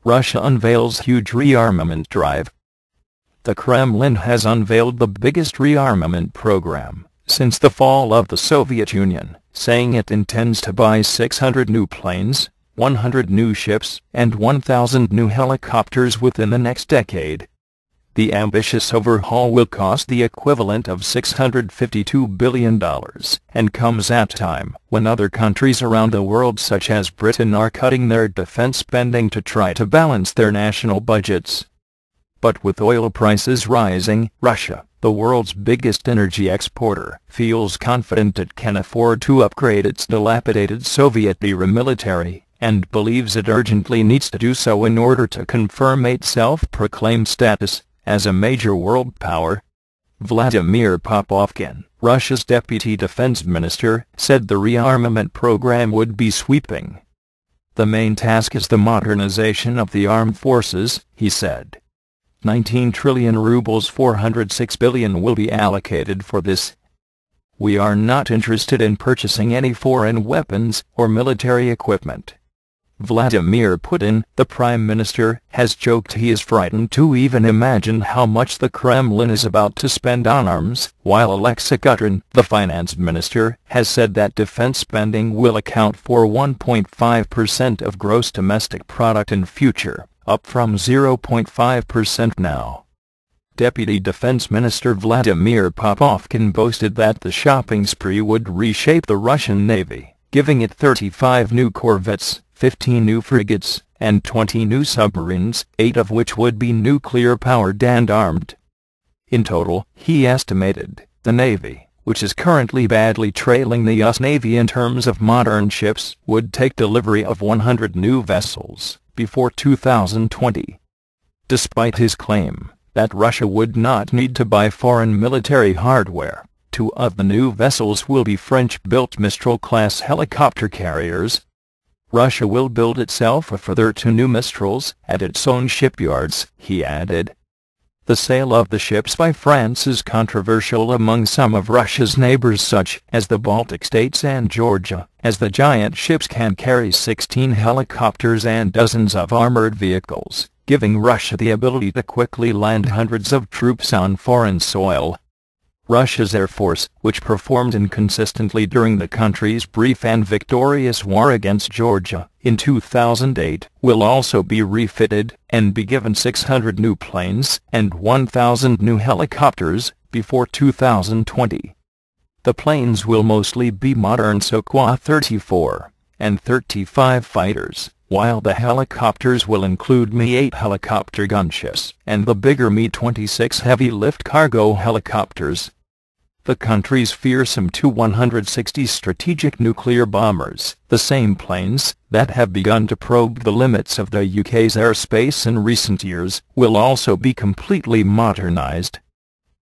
Russia unveils huge rearmament drive. The Kremlin has unveiled the biggest rearmament program since the fall of the Soviet Union, saying it intends to buy 600 new planes, 100 new ships, and 1,000 new helicopters within the next decade. The ambitious overhaul will cost the equivalent of $652 billion and comes at a time when other countries around the world such as Britain are cutting their defense spending to try to balance their national budgets. But with oil prices rising, Russia, the world's biggest energy exporter, feels confident it can afford to upgrade its dilapidated Soviet-era military, and believes it urgently needs to do so in order to confirm its self-proclaimed status as a major world power. Vladimir Popovkin, Russia's deputy defense minister, said the rearmament program would be sweeping. The main task is the modernization of the armed forces, he said. 19 trillion rubles, 406 billion will be allocated for this. We are not interested in purchasing any foreign weapons or military equipment. Vladimir Putin, the prime minister, has joked he is frightened to even imagine how much the Kremlin is about to spend on arms, while Alexei Kudrin, the finance minister, has said that defense spending will account for 1.5% of gross domestic product in future, up from 0.5% now. Deputy Defense Minister Vladimir Popovkin boasted that the shopping spree would reshape the Russian Navy, giving it 35 new corvettes, 15 new frigates, and 20 new submarines, 8 of which would be nuclear-powered and armed. In total, he estimated, the Navy, which is currently badly trailing the US Navy in terms of modern ships, would take delivery of 100 new vessels before 2020. Despite his claim that Russia would not need to buy foreign military hardware, 2 of the new vessels will be French-built Mistral-class helicopter carriers. Russia will build itself a further 2 new Mistrals at its own shipyards, he added. The sale of the ships by France is controversial among some of Russia's neighbors such as the Baltic states and Georgia, as the giant ships can carry 16 helicopters and dozens of armored vehicles, giving Russia the ability to quickly land hundreds of troops on foreign soil. Russia's Air Force, which performed inconsistently during the country's brief and victorious war against Georgia in 2008, will also be refitted and be given 600 new planes and 1,000 new helicopters before 2020. The planes will mostly be modern Sukhoi 34 and 35 fighters, while the helicopters will include Mi-8 helicopter gunships and the bigger Mi-26 heavy-lift cargo helicopters. The country's fearsome Tu-160 strategic nuclear bombers, the same planes that have begun to probe the limits of the UK's airspace in recent years, will also be completely modernized.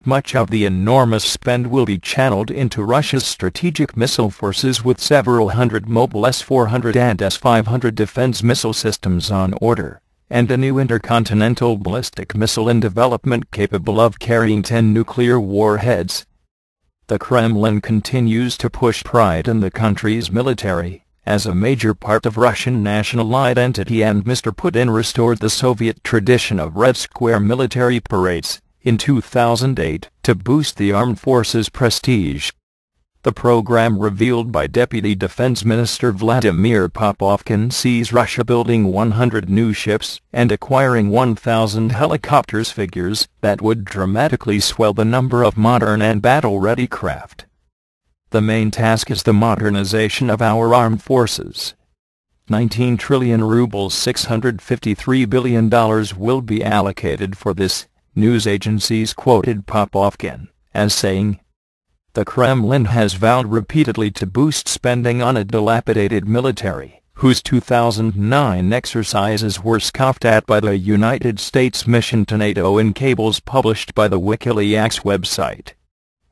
Much of the enormous spend will be channeled into Russia's strategic missile forces, with several hundred mobile S-400 and S-500 defense missile systems on order, and a new intercontinental ballistic missile in development capable of carrying 10 nuclear warheads. The Kremlin continues to push pride in the country's military as a major part of Russian national identity, and Mr. Putin restored the Soviet tradition of Red Square military parades in 2008 to boost the armed forces' prestige. The program revealed by Deputy Defense Minister Vladimir Popovkin sees Russia building 100 new ships and acquiring 1,000 helicopters, figures that would dramatically swell the number of modern and battle-ready craft. The main task is the modernization of our armed forces. 19 trillion rubles, $653 billion will be allocated for this, news agencies quoted Popovkin as saying. The Kremlin has vowed repeatedly to boost spending on a dilapidated military, whose 2009 exercises were scoffed at by the United States mission to NATO in cables published by the WikiLeaks website.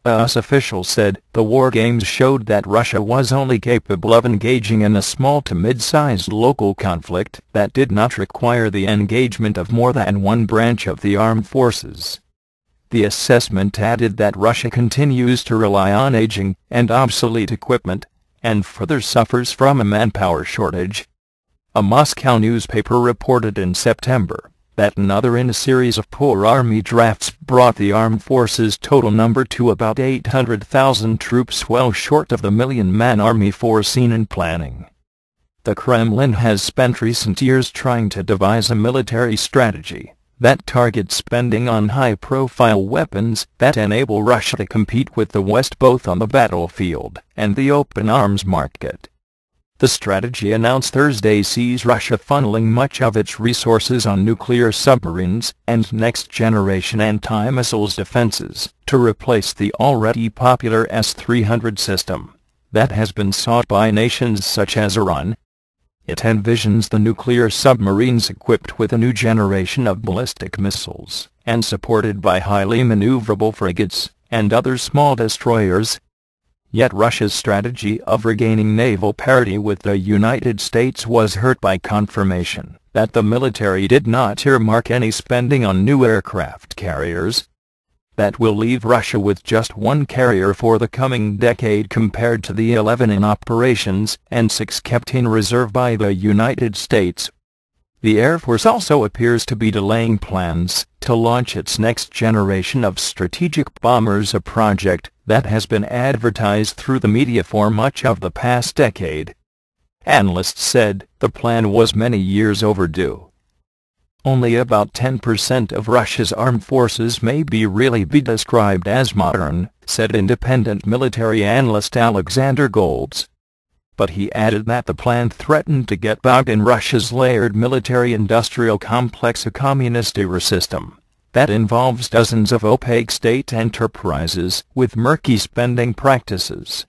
A US official said the war games showed that Russia was only capable of engaging in a small to mid-sized local conflict that did not require the engagement of more than one branch of the armed forces. The assessment added that Russia continues to rely on aging and obsolete equipment, and further suffers from a manpower shortage. A Moscow newspaper reported in September that another in a series of poor army drafts brought the armed forces' total number to about 800,000 troops, well short of the million-man army foreseen in planning. The Kremlin has spent recent years trying to devise a military strategy that targets spending on high-profile weapons that enable Russia to compete with the West both on the battlefield and the open arms market. The strategy announced Thursday sees Russia funneling much of its resources on nuclear submarines and next-generation anti-missiles defenses to replace the already popular S-300 system that has been sought by nations such as Iran. It envisions the nuclear submarines equipped with a new generation of ballistic missiles and supported by highly maneuverable frigates and other small destroyers. Yet Russia's strategy of regaining naval parity with the United States was hurt by confirmation that the military did not earmark any spending on new aircraft carriers. That will leave Russia with just one carrier for the coming decade compared to the 11 in operations and 6 kept in reserve by the United States. The Air Force also appears to be delaying plans to launch its next generation of strategic bombers, a project that has been advertised through the media for much of the past decade. Analysts said the plan was many years overdue. Only about 10% of Russia's armed forces may really be described as modern, said independent military analyst Alexander Golds. But he added that the plan threatened to get bogged in Russia's layered military-industrial complex, a communist era system that involves dozens of opaque state enterprises with murky spending practices